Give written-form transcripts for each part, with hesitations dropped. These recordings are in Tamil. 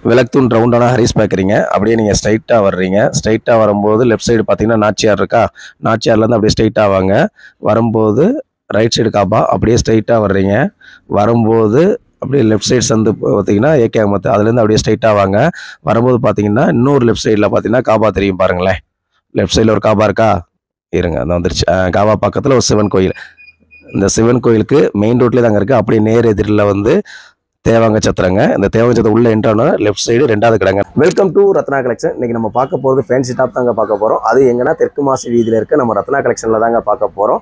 விளக்தூண் ரவுண்டான ஹரிஸ் பார்க்குறீங்க. அப்படியே நீங்கள் ஸ்ட்ரைட்டாக வர்றீங்க. ஸ்ட்ரைட்டாக வரும்போது லெஃப்ட் சைடு பார்த்தீங்கன்னா நாச்சியார் இருக்கா, நாச்சியார்லேருந்து அப்படியே ஸ்ட்ரைட்டாக வாங்க. வரும்போது ரைட் சைடு காபா, அப்படியே ஸ்ட்ரைட்டாக வர்றீங்க. வரும்போது அப்படியே லெஃப்ட் சைடு சந்து பார்த்தீங்கன்னா ஏகே அகமத், அதுலேருந்து அப்படியே ஸ்ட்ரைட்டாக வாங்க. வரும்போது பார்த்தீங்கன்னா இன்னொரு லெஃப்ட் சைடில் பார்த்தீங்கன்னா காபா தெரியும் பாருங்களேன். லெஃப்ட் சைடில் ஒரு காபா இருக்கா, இருங்க அந்த வந்துருச்சு. காபா பக்கத்தில் ஒரு சிவன் கோயில். இந்த சிவன் கோயிலுக்கு மெயின் ரோட்லேயே தாங்க இருக்குது. அப்படியே நேர் எதிரில் வந்து தேவாங்க சத்திரங்க. இந்த தேவாங்க சத்திரம் உள்ள என்ட்ரான லெஃப்ட் சைடு 2வது கடைங்க. Welcome to Ratna collection. இன்னைக்கு நம்ம பார்க்க போகிறது ஃபேன்சி டாப் தாங்க பார்க்க போகிறோம். அது எங்கன்னா தெற்கு மாசி வீதியில் இருக்க நம்ம ரத்னா கலெக்ஷனில் தாங்க பார்க்க போகிறோம்.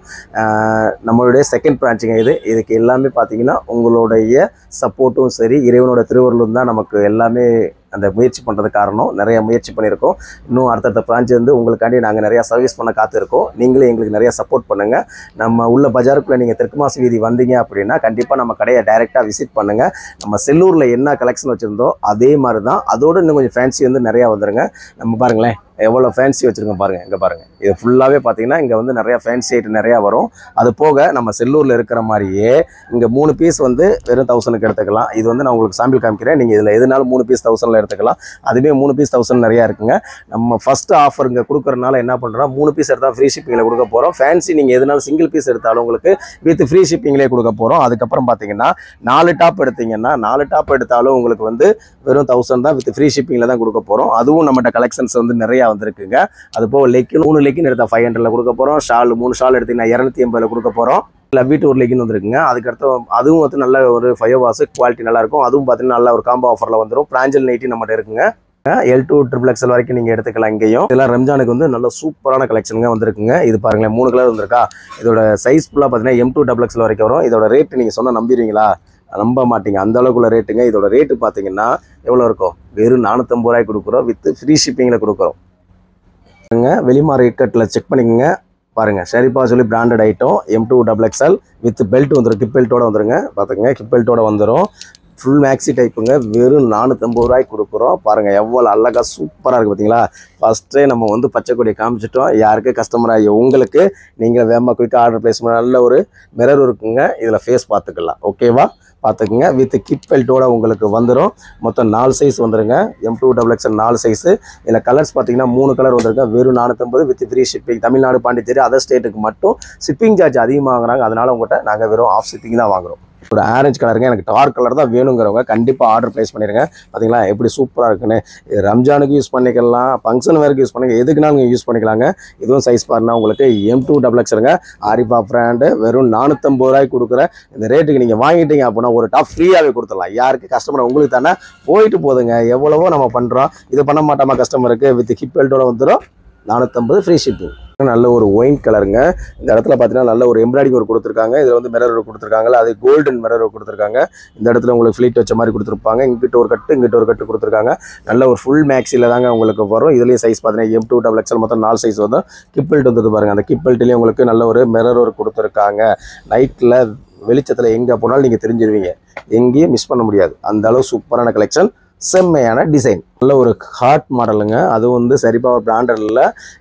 நம்மளுடைய செகண்ட் பிரான்ச்சுங்க இதுக்கு எல்லாமே பார்த்தீங்கன்னா உங்களுடைய சப்போர்ட்டும் சரி, இறைவனோட திருவருளும் தான் நமக்கு எல்லாமே அந்த முயற்சி பண்ணுறது காரணம். நிறைய முயற்சி பண்ணியிருக்கோம். இன்னும் அடுத்தடுத்த பிரான்ச் வந்து உங்களுக்காண்டி நாங்கள் நிறையா சர்வீஸ் பண்ண காத்திருக்கோம். நீங்களே எங்களுக்கு நிறையா சப்போர்ட் பண்ணுங்கள். நம்ம உள்ள பஜாருக்குள்ளே நீங்கள் தெற்கு மாசி வீதி வந்தீங்க அப்படின்னா கண்டிப்பாக நம்ம கடையை டைரெக்டாக விசிட் பண்ணுங்கள். நம்ம செல்லூரில் என்ன கலெக்ஷன் வச்சுருந்தோம் அதே மாதிரி தான், அதோடு இன்னும் கொஞ்சம் ஃபேன்சி வந்து நிறையா வந்துடுங்க. நம்ம பாருங்களேன் எவ்வளோ ஃபேன்சி வச்சுருக்கோம் பாருங்கள். இங்கே பாருங்கள், இது ஃபுல்லாகவே பார்த்தீங்கன்னா இங்கே வந்து நிறையா ஃபேன்சி ஐட்டம் நிறையா வரும். அது போக நம்ம செல்லூரில் இருக்கிற மாதிரியே இங்கே 3 பீஸ் வந்து வெறும் 1000க்கு எடுத்துக்கலாம். இது வந்து நான் உங்களுக்கு சாம்பிள் காமிக்கிறேன். நீங்கள் இதில் எதுனாலும் 3 பீஸ் 1000ல் எடுத்துக்கலாம். அதுவே 3 பீஸ் 1000 நிறையா இருக்குங்க. நம்ம ஃபஸ்ட்டு ஆஃபர் இங்கே கொடுக்குறதுனால என்ன பண்ணுறோம், 3 பீஸ் எடுத்தால் ஃப்ரீ ஷிப்பிங்கில் கொடுக்க போகிறோம். ஃபேன்சி நீங்கள் எதுனாலும் சிங்கிள் பீஸ் எடுத்தாலும் உங்களுக்கு வித் ஃப்ரீ ஷிப்பிங்லேயே கொடுக்க போகிறோம். அதுக்கப்புறம் பார்த்தீங்கன்னா 4 டாப் எடுத்தீங்கன்னா 4 டாப் எடுத்தாலும் உங்களுக்கு வந்து வெறும் 1000 தான், வித் ஃப்ரீ ஷிப்பிங்கில் தான் கொடுக்க போகிறோம். அதுவும் நம்மகிட்ட கலெக்ஷன்ஸ் வந்து நிறையா வந்துருக்குங்க. அது போக லெக்கின் 3 லெக்கின் எடுத்தால் 500ல் கொடுக்க போகிறோம். ஷால் 3 ஷால் எடுத்தீங்கன்னா 280ல் கொடுக்க போகிறோம். வீட்டு ஒரு லெக்கின் வந்துருக்குங்க. அதுக்கடுத்து அதுவும் வந்து நல்ல ஒரு 5 வாஸ் குவாலிட்டி நல்லாயிருக்கும். அதுவும் பார்த்தீங்கன்னா நல்ல ஒரு காம்போ ஆஃபரில் வந்துடும். பிராஞ்சல் நைட்டி நம்மகிட்ட இருக்குங்க. L2 XXL வரைக்கும் நீங்கள் எடுத்துக்கலாம். இங்கேயும் இதெல்லாம் ரம்ஜானுக்கு வந்து நல்ல சூப்பரான கலெக்ஷனுங்க வந்திருக்குங்க. இது பாருங்களேன் 3 கலர் வந்திருக்கா. இதோட சைஸ் ஃபுல்லாக பார்த்தீங்கன்னா M2 XXL வரைக்கும் வரும். இதோட ரேட்டு நீங்கள் சொன்னால் நம்பிடுவீங்களா? நம்ப மாட்டீங்க, அந்த அளவுக்குள்ள ரேட்டுங்க. இதோட ரேட்டு பார்த்தீங்கன்னா எவ்வளோ இருக்கும், வெறும் 450 ரூபாய்க்கு கொடுக்குறோம். வித் ஃப்ரீ ஷிப்பிங்கில் கொடுக்குறோம். வெளிமா ரேட் கட்டில் செக் பண்ணிக்கோங்க. பாருங்கள், ஷெரிப்பா சொல்லி branded item M2 XXL with belt வந்துடும். கிப் பெல்ட்டோட வந்துருங்க. பார்த்துக்கங்க, கிப் பெல்ட்டோட வந்துடும். ஃபுல் மேக்ஸி டைப்புங்க. வெறும் 450 ரூபாய்க்கு கொடுக்குறோம். பாருங்கள் எவ்வளோ அழகாக சூப்பராக இருக்குது பார்த்தீங்களா. ஃபஸ்ட்டே நம்ம வந்து பச்சை கொடியை காமிச்சிட்டோம். யாருக்கு கஸ்டமர் ஆகி உங்களுக்கு நீங்கள் வேகமாக குயிக்காக ஆர்டர் ப்ளேஸ் பண்ண நல்ல ஒரு மிரர் இருக்குங்க. இதில் ஃபேஸ் பார்த்துக்கலாம். ஓகேவா, பார்த்துக்குங்க. வித் கிப் பெல்ட்டோட உங்களுக்கு வந்துடும். மொத்தம் 4 சைஸ் வந்துடுங்க. M2 XXL 4 size. இதில் கலர்ஸ் பார்த்தீங்கன்னா 3 கலர் வந்துருங்க. வெறும் 450 with free shipping. Tamil Nadu, Pondicherry, other ஸ்டேட்டுக்கு மட்டும் ஷிப்பிங் சார்ஜ் அதிகமாக வாங்குறாங்க. அதனால் உங்கள்கிட்ட நாங்கள் வெறும் ஆஃப் ஷிப்பிங் தான் வாங்குகிறோம். ஒரு ஆரஞ்சு கலருங்க, எனக்கு டார்க் கலர் தான் வேணுங்கிறவங்க கண்டிப்பாக ஆர்டர் ப்ளேஸ் பண்ணிடுங்க. பார்த்தீங்களா எப்படி சூப்பராக இருக்குன்னு. ரம்ஜானுக்கு யூஸ் பண்ணிக்கலாம், ஃபங்க்ஷன் வேருக்கு யூஸ் பண்ணிக்க, எதுக்குனாலும் நீங்கள் யூஸ் பண்ணிக்கலாங்க. இதுவும் சைஸ் பாருன்னா உங்களுக்கு M2 XXLங்க. ஆரிஃபா பிராண்டு. வெறும் 450 ரூபாய்க்கு கொடுக்குற இந்த ரேட்டுக்கு நீங்கள் வாங்கிட்டீங்க அப்படின்னா ஒரு டாப் ஃப்ரீயாகவே கொடுத்துடலாம். யாருக்கு கஸ்டமர் உங்களுக்கு தானே போயிட்டு போதுங்க. எவ்வளவோ நம்ம பண்ணுறோம், இது பண்ண மாட்டோமா கஸ்டமருக்கு. வித் ஹிப் பெல்ட்டோட வந்துடும். 450 ஃப்ரீ ஷிப்பிங். நல்ல ஒரு ஒயின் கலருங்க. இந்த இடத்துல பார்த்தீங்கன்னா நல்ல ஒரு எம்ப்ராய்டிங் ஒரு கொடுத்துருக்காங்க. இதில் வந்து மிரர் கொடுத்துருக்காங்களா, அது கோல்டன் மிரர் கொடுத்துருக்காங்க. இந்த இடத்துல உங்களுக்கு ஃப்ளீட் வச்ச மாதிரி கொடுத்துருப்பாங்க. இங்கிட்ட ஒரு கட்டு, இங்கிட்ட ஒரு கட்டு கொடுத்துருக்காங்க. நல்ல ஒரு ஃபுல் மேக்ஸில் தாங்க உங்களுக்கு வரும். இதுலேயும் சைஸ் பார்த்தீங்கன்னா M2 XXL மொத்தம் 4 சைஸ் வந்து. கிப்பெல்ட் வந்து பாருங்கள். அந்த கிப்பெல்ட்லேயும் உங்களுக்கு நல்ல ஒரு மிரர் ஒரு கொடுத்துருக்காங்க. நைட்டில் வெளிச்சத்தில் எங்கே போனாலும் நீங்கள் தெரிஞ்சிருவீங்க, எங்கேயும் மிஸ் பண்ண முடியாது. அந்த அளவு சூப்பரான கலெக்ஷன், செம்மையான டிசைன். நல்ல ஒரு ஹார்ட் மாடலுங்க. அது வந்து ஷெரிப்பா பிராண்டடில்.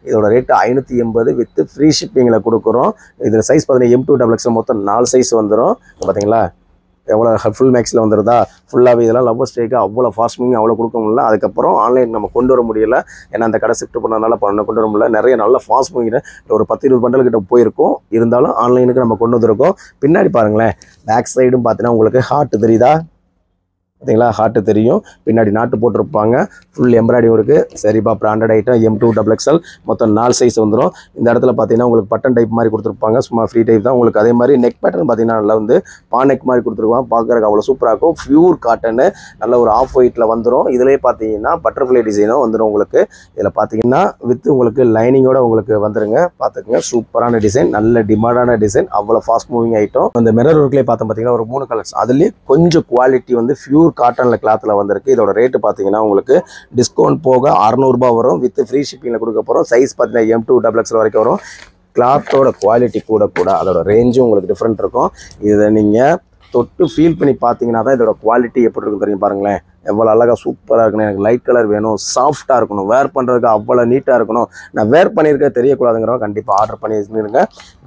இதோட ரேட்டு 580 வித் ஃப்ரீ ஷிப்பிங்கில் கொடுக்குறோம். இதில் சைஸ் பார்த்தீங்கன்னா M2 XXL மொத்தம் 4 சைஸ் வந்துடும். பார்த்தீங்களா எவ்வளோ ஃபுல் மேக்ஸில் வந்துடுதா. ஃபுல்லாகவே இதெல்லாம் லவ்வர் ஸ்டேக்கு அவ்வளோ ஃபாஸ்ட் மூவிங் அவ்வளோ கொடுக்க முடியல. அதுக்கப்புறம் ஆன்லைன் நம்ம கொண்டு வர முடியல, ஏன்னா அந்த கடை ஷிஃப்ட் பண்ணனால கொண்டு வர முடியல. நிறைய நல்ல ஃபாஸ்ட் மூவிங் ஒரு 10-20 பண்டல் கிட்ட போயிருக்கும். இருந்தாலும் ஆன்லைனுக்கு நம்ம கொண்டு வந்திருக்கோம். பின்னாடி பாருங்களேன், பேக் சைடும் பார்த்தீங்கன்னா உங்களுக்கு ஹார்ட் தெரியுதா, பார்த்தீங்களா ஹார்ட்டு தெரியும். பின்னாடி நாட்டு போட்டிருப்பாங்க. ஃபுல் எம்ப்ராய்டிங் இருக்குது. ஷெரிப்பா பிராண்டட் ஐட்டம் M2 XXL மொத்தம் 4 சைஸ் வந்துடும். இந்த இடத்துல பார்த்தீங்கன்னா உங்களுக்கு பட்டன் டைப் மாதிரி கொடுத்துருப்பாங்க. சும்மா ஃப்ரீ டைப் தான் உங்களுக்கு. அதே மாதிரி நெக் பேட்டர்ன் பார்த்தீங்கன்னா நல்லா வந்து பானெக் மாதிரி கொடுத்துருவாங்க. பார்க்குறதுக்கு அவ்வளோ சூப்பராக இருக்கும். பியூர் காட்டனு, நல்ல ஒரு ஆஃப் ஒயிட்டில் வந்துடும். இதிலே பார்த்தீங்கன்னா பட்டர்ஃப்ளை டிசைனும் வந்துடும் உங்களுக்கு. இதில் பார்த்தீங்கன்னா வித் உங்களுக்கு லைனிங்கோட உங்களுக்கு வந்துருங்க. பார்த்துக்குங்க, சூப்பரான டிசைன், நல்ல டிமாண்டான டிசைன், அவ்வளோ ஃபாஸ்ட் மூவிங் ஐட்டம். அந்த மிரர் ஒர்க்லேயே பார்த்தோம் பார்த்தீங்கன்னா ஒரு 3 கலர்ஸ். அதுலேயே கொஞ்சம் குவாலிட்டி வந்து பியூர் காட்டனில் கிளாத்தில் வந்திருக்கு. இதோட ரேட்டு பார்த்தீங்கன்னா உங்களுக்கு டிஸ்கவுண்ட் போக 600 ரூபாய் வரும். வித் ஃப்ரீ ஷிப்பிங்கில் கொடுக்க போகிறோம். சைஸ் பார்த்தீங்கன்னா M2 XXL வரைக்கும் வரும். கிளாத்தோட குவாலிட்டி கூட அதோட ரேஞ்சும் உங்களுக்கு டிஃப்ரெண்ட் இருக்கும். இதை நீங்கள் தொட்டு ஃபீல் பண்ணி பார்த்தீங்கன்னா தான் இதோட குவாலிட்டி எப்படி இருக்கும் தெரியும். பாருங்களேன், எவ்வளோ அழகாக சூப்பராக இருக்கணும். எனக்கு லைட் கலர் வேணும், சாஃப்டாக இருக்கணும், வேர் பண்ணுறதுக்கு அவ்வளோ நீட்டாக இருக்கணும், நான் வேர் பண்ணியிருக்க தெரியக்கூடாதுங்கிறவங்க கண்டிப்பாக ஆர்டர் பண்ணி வச்சுருங்க.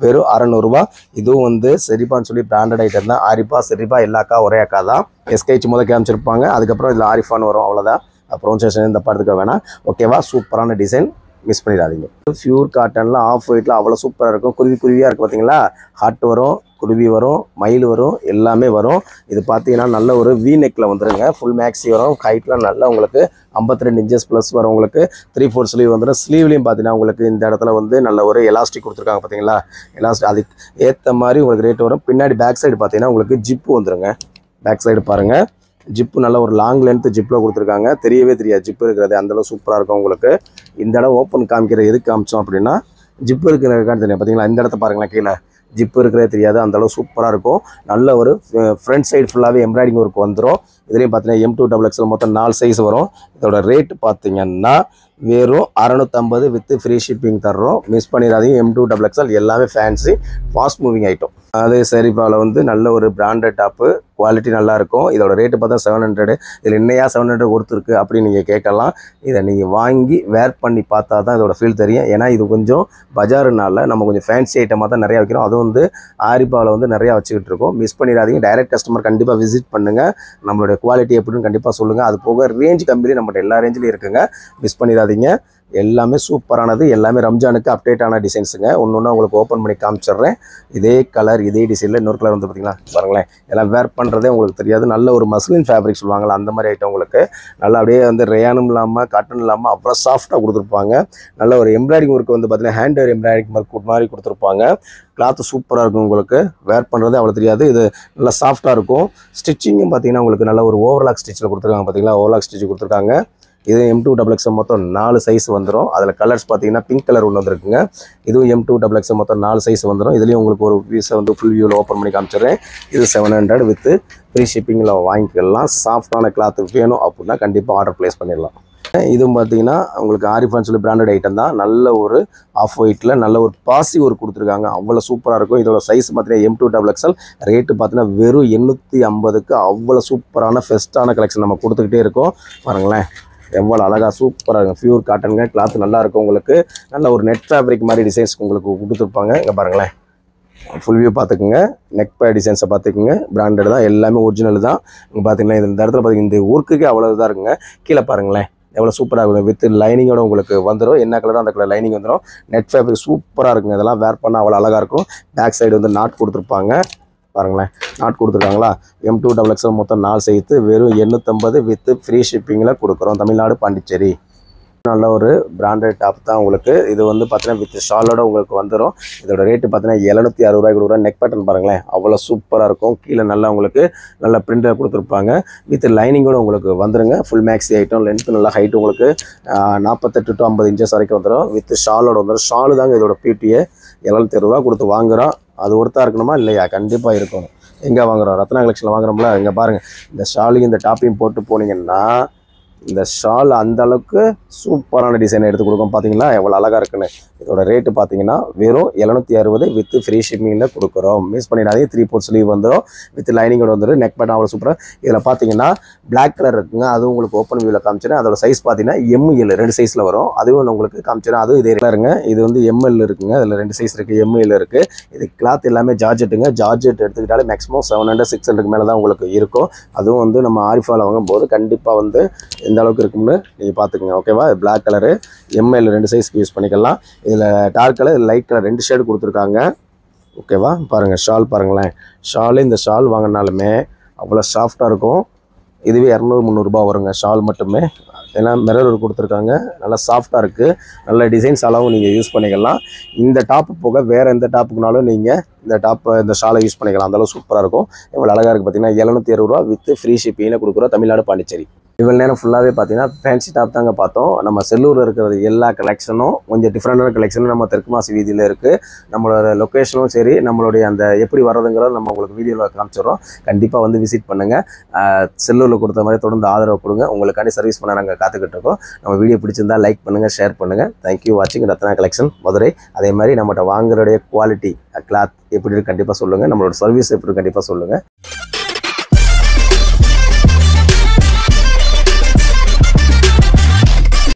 வெறும் 600 ரூபா. இதுவும் வந்து செரிபான்னு சொல்லி பிராண்டட் ஐட்டம் தான். ஆரிஃபா செரிபா எல்லா அக்கா ஒரே அக்கா தான். எஸ்கேச் முதல் காமிச்சிருப்பாங்க, அதுக்கப்புறம் இதில் ஆரிஃபான்னு வரும், அவ்வளோதான். அப்புறம் ஸ்டேஷன் இந்த படத்துக்கு வேணாம். ஓகேவா, சூப்பரான டிசைன், மிஸ் பண்ணிடாதீங்க. பியூர் காட்டனில் ஆஃப் ஒயிட்டில் அவ்வளோ சூப்பராக இருக்கும். குருவியாக இருக்குது பார்த்தீங்களா, ஹார்ட் வரும், குருவி வரும், மயில் வரும், எல்லாமே வரும். இது பார்த்தீங்கன்னா நல்ல ஒரு வி நெக்கில் வந்துடுங்க. ஃபுல் மேக்ஸி வரும். ஹைட்லாம் நல்லா உங்களுக்கு 52 இன்ச்சஸ் ப்ளஸ் வரும். உங்களுக்கு 3/4 ஸ்லீவ் வந்துடும். ஸ்லீவ்லேயும் பார்த்தீங்கன்னா உங்களுக்கு இந்த இடத்துல வந்து நல்ல ஒரு எலாஸ்டிக் கொடுத்துருக்காங்க பார்த்தீங்களா, எலாஸ்டிக் அதுக்கு ஏற்ற மாதிரி உங்களுக்கு ரேட் வரும். பின்னாடி பேக் சைடு பார்த்தீங்கன்னா உங்களுக்கு ஜிப்பு வந்துடுங்க. பேக் சைடு பாருங்கள், ஜிப்பு நல்ல ஒரு லாங் லென்த் ஜிப்பில் கொடுத்துருக்காங்க. தெரியவே தெரியாது ஜிப்பு இருக்கிறது, அந்தளவு சூப்பராக இருக்கும் உங்களுக்கு. இந்த இடம் ஓப்பன் காமிக்கிற எதுக்கு காமிச்சோம் அப்படின்னா, ஜிப்பு இருக்கிறதுக்கான தெரியும் பார்த்தீங்களா. இந்த இடத்த பாருங்களேன், கீழே ஜிப்பு இருக்கிறதே தெரியாது, அந்தளவு சூப்பராக இருக்கும். நல்ல ஒரு ஃப்ரண்ட் சைடு ஃபுல்லாகவே எம்ப்ராய்டிங் ஒர்க் வந்துடும். இதுலேயும் பார்த்தீங்கன்னா M2XXL மொத்தம் 4 சைஸ் வரும். இதோட ரேட்டு பார்த்தீங்கன்னா வெறும் 650 வித் ஃப்ரீ ஷிப்பிங் தர்றோம். மிஸ் பண்ணிடாதீங்க. M2XXL எல்லாமே ஃபேன்சி ஃபாஸ்ட் மூவிங் ஐட்டம். அது சரிபாவில் வந்து நல்ல ஒரு பிராண்டட் டாப்பு, குவாலிட்டி நல்லாயிருக்கும். இதோட ரேட்டு பார்த்தா 700. இதில் என்னையா 700 கொடுத்துருக்கு அப்படின்னு நீங்கள் கேட்கலாம். இதை நீங்கள் வாங்கி வேர் பண்ணி பார்த்தா தான் இதோட ஃபீல் தெரியும். ஏன்னா இது கொஞ்சம் பஜாருனால நம்ம கொஞ்சம் ஃபேன்சி ஐட்டமாக தான் நிறையா வைக்கிறோம். அதுவும் வந்து ஆரிபாவில் வந்து நிறையா வச்சுக்கிட்டு இருக்கோம். மிஸ் பண்ணிடாதீங்க. டைரக்ட் கஸ்டமர் கண்டிப்பாக விசிட் பண்ணுங்கள். நம்மளுடைய குவாலிட்டி எப்படின்னு கண்டிப்பாக சொல்லுங்கள். அது போக ரேஞ்ச் கம்பெனி நம்மகிட்ட எல்லா ரேஞ்சிலையும் இருக்குங்க. மிஸ் பண்ணிடாதீங்க. எல்லாமே சூப்பரானது, எல்லாமே ரம்ஜானுக்கு அப்டேட் ஆன டிசைன்ஸுங்க. ஒன்று உங்களுக்கு ஓப்பன் பண்ணி காமிச்சிடுறேன். இதே கலர் இதே டிசைனில் இன்னொரு கலர் வந்து பார்த்தீங்களா பாருங்களேன். எல்லாம் வேர் பண்ணுறதே உங்களுக்கு தெரியாது. நல்ல ஒரு மஸ்லின் ஃபேப்ரிக் சொல்லுவாங்களா, அந்த மாதிரி ஐட்டம் உங்களுக்கு நல்லா அப்படியே வந்து ரேயானும் இல்லாமல் காட்டன் இல்லாமல் அவ்வளோ சாஃப்டாக கொடுத்துருப்பாங்க. நல்ல ஒரு எம்ப்ராய்டிங் ஒர்க் வந்து பார்த்தீங்கன்னா ஹேண்ட் எம்ப்ராய்டிங் ஒர்க் மாதிரி கொடுத்துருப்பாங்க. கிளாத்து சூப்பராக இருக்கும். உங்களுக்கு வேர் பண்ணுறதே அவ்வளோ தெரியாது. இது நல்லா சாஃப்டாக இருக்கும். ஸ்டிச்சிங்கும் பார்த்தீங்கன்னா உங்களுக்கு நல்ல ஒரு ஓவர்லாக் ஸ்டிச்சில் கொடுத்துருக்காங்க பார்த்தீங்களா, ஓவர்லாக் ஸ்டிச் கொடுத்துருக்காங்க. இது M2XXL மொத்தம் 4 சைஸ் வந்துடும். அதில் கலர்ஸ் பார்த்தீங்கன்னா பிங்க் கலர் ஒன்று வந்துருக்குங்க. இதுவும் M2XXL மொத்தம் 4 சைஸ் வந்துடும். இதுலேயும் உங்களுக்கு ஒரு பீஸை வந்து ஃபுல் வியூவில் ஓப்பன் பண்ணி காமிச்சிடுறேன். இது 700 வித் ஃப்ரீ ஷிப்பிங்கில் வாங்கிக்கலாம். சாஃப்டான கிளாத்து வேணும் அப்படின்னா கண்டிப்பாக ஆர்டர் ப்ளேஸ் பண்ணிடலாம். இதுவும் பார்த்தீங்கன்னா உங்களுக்கு ஆரிஃபான்னு சொல்லி பிராண்டட் ஐட்டம் தான். நல்ல ஒரு ஆஃப் ஒயிட்டில் நல்ல ஒரு பாசி ஒரு கொடுத்துருக்காங்க. அவ்வளோ சூப்பராக இருக்கும். இதோட சைஸ் பார்த்தீங்கன்னா M2XXL. ரேட்டு பார்த்தீங்கன்னா வெறும் 850க்கு அவ்வளோ சூப்பரான ஃபெஸ்ட்டான கலெக்ஷன் நம்ம கொடுத்துக்கிட்டே இருக்கோம். பாருங்களேன் எவ்வளோ அழகாக சூப்பராக இருக்கும். பியூர் காட்டனுங்க. கிளாத் நல்லாயிருக்கும். உங்களுக்கு நல்ல ஒரு நெட் ஃபேப்ரிக் மாதிரி டிசைன்ஸ் உங்களுக்கு கொடுத்துருப்பாங்க. இங்கே பாருங்களேன், ஃபுல் வியூ பார்த்துக்குங்க. நெக் பே டிசைன்ஸை பார்த்துக்குங்க. பிராண்டட் தான், எல்லாமே ஒரிஜினல் தான். இங்கே பார்த்தீங்கன்னா இந்த இடத்துல பார்த்தீங்கன்னா இந்த ஒர்க்குக்கே அவ்வளோ இதாக இருக்குங்க. கீழே பாருங்களேன் எவ்வளோ சூப்பராக இருக்கும். வித் லைனிங்கோட உங்களுக்கு வந்துடும். என்ன கலரோ அந்த கலர் லைனிங் வந்துடும். நெட் ஃபேப்ரிக் சூப்பராக இருக்குங்க. இதெல்லாம் வேர் பண்ணால் அவ்வளோ அழகாக இருக்கும். பேக் சைடு வந்து நாட் கொடுத்துருப்பாங்க. பாருங்களேன், நாட் கொடுத்துருக்காங்களா. M2XXL மொத்தம் 4 சேர்த்து வெறும் 850 வித் ஃப்ரீ ஷிப்பிங்கில் கொடுக்குறோம். தமிழ்நாடு, பாண்டிச்சேரி. நல்ல ஒரு பிராண்டட் டாப் தான் உங்களுக்கு. இது வந்து பார்த்தீங்கன்னா வித் ஷாலோட உங்களுக்கு வந்துடும். இதோட ரேட்டு பார்த்தீங்கன்னா 760 ரூபாய்க்கு கொடுக்குறோம். நெக் பேட்டர்ன் பாருங்களேன் அவ்வளோ சூப்பராக இருக்கும். கீழே நல்லா உங்களுக்கு நல்லா பிரிண்டர் கொடுத்துருப்பாங்க. வித் லைனிங்கோட உங்களுக்கு வந்துடுங்க. Full maxi item. லென்த்து நல்லா ஹைட்டு உங்களுக்கு 48 to 50 இன்ச்சஸ் வரைக்கும் வந்துடும். வித் ஷாலோட வந்துடும். ஷாலு தாங்க இதோட பியூட்டியை 760 ரூபா கொடுத்து வாங்குகிறோம். அது ஒருத்தா இருக்கணுமா இல்லையா? கண்டிப்பாக இருக்கணும். எங்கே வாங்குகிறோம்? ரத்னா கலெக்ஷனில் வாங்குறோம்ல. இங்கே பாருங்கள், இந்த ஷாலையும் இந்த டாப்பையும் போட்டு போனீங்கன்னா இந்த ஷால் அந்த அளவுக்கு சூப்பரான டிசைனை எடுத்து கொடுக்கும். பார்த்தீங்களா எவ்வளோ அழகாக இருக்குன்னு. இதோட ரேட்டு பார்த்தீங்கன்னா வெறும் 760 வித் ஃப்ரீ ஷிப்பிங்கில் கொடுக்குறோம். மிஸ் பண்ணிடாதீங்க. 3/4 ஸ்லீவ் வந்துடும். வித் லைனிங்கோட வந்துடும். நெக் பேட் அவ்வளோ சூப்பராக. இதில் பார்த்தீங்கன்னா பிளாக் கலர் இருக்குங்க. அதுவும் உங்களுக்கு ஓப்பன் வியூவில் காமிச்சிடும். அதோட சைஸ் பார்த்தீங்கன்னா ML 2 சைஸில் வரும். அதுவும் உங்களுக்கு காமிச்சிடும். அதுவும் இதே கலருங்க. இது வந்து ML இருக்குங்க. அதில் 2 சைஸ் இருக்குது. ML இருக்குது. இது கிளாத் எல்லாமே ஜார்ஜெட்டுங்க. ஜார்ஜெட் எடுத்துக்கிட்டாலே மேக்ஸிமம் 700 600 மேலே தான் உங்களுக்கு இருக்கும். அதுவும் வந்து நம்ம ஆரிஃபாவில் வாங்கும்போது கண்டிப்பாக வந்து எந்த அளவுக்கு இருக்கும்னு நீங்கள் பார்த்துக்கோங்க. ஓகேவா? பிளாக் கலரு ML 2 சைஸ்க்கு யூஸ் பண்ணிக்கலாம். இதில் dark colour light colour 2 shade கொடுத்துருக்காங்க. ஓகேவா? பாருங்கள் ஷால் பாருங்களேன். ஷாலு இந்த ஷால் வாங்கினாலுமே அவ்வளோ சாஃப்டாக இருக்கும். இதுவே 200-300 ரூபா வருங்க ஷால் மட்டுமே. ஏன்னா மிரர் கொடுத்துருக்காங்க. நல்லா சாஃப்டாக இருக்குது. நல்ல டிசைன்ஸ் அளவும் நீங்கள் யூஸ் பண்ணிக்கலாம். இந்த டாப்பு போக வேறு எந்த டாப்புக்குனாலும் நீங்கள் இந்த ஷாலை யூஸ் பண்ணிக்கலாம். அந்தளவு சூப்பராக இருக்கும். எவ்வளோ அழகாக இருக்குது பார்த்தீங்கன்னா 760 ரூபா வித் ஃப்ரீ ஷிப்பிங்கில் கொடுக்குறோம். தமிழ்நாடு, பாண்டிச்சேரி. இவ்வளோ நேரம் ஃபுல்லாகவே பார்த்தீங்கன்னா ஃபேன்சி டாப் தாங்க பார்த்தோம். நம்ம செல்லூரில் இருக்கிறது எல்லா கலெக்ஷனும் கொஞ்சம் டிஃப்ரெண்டான கலெக்ஷனும் நம்ம தெற்கு மாசி வீதியில் இருக்குது. நம்மளோட லொக்கேஷனும் சரி, நம்மளுடைய அந்த எப்படி வர்றதுங்கிறத நம்ம உங்களுக்கு வீடியோவில் காமிச்சிடுறோம். கண்டிப்பாக வந்து விசிட் பண்ணுங்கள். செல்லூரில் கொடுத்த மாதிரி தொடர்ந்து ஆதரவு கொடுங்க. உங்களுக்காண்டி சர்வீஸ் பண்ண நாங்கள் காத்துக்கிட்டு இருக்கோம். நம்ம வீடியோ பிடிச்சிருந்தால் லைக் பண்ணுங்கள், ஷேர் பண்ணுங்கள். தேங்க்யூ வாட்சிங். ரத்னா கலெக்ஷன், மதுரை. அதே மாதிரி நம்மகிட்ட வாங்குறடைய குவாலிட்டி கிளாத் எப்படி இருக்கு கண்டிப்பாக சொல்லுங்கள். நம்மளோட சர்வீஸ் எப்படி கண்டிப்பாக சொல்லுங்கள்.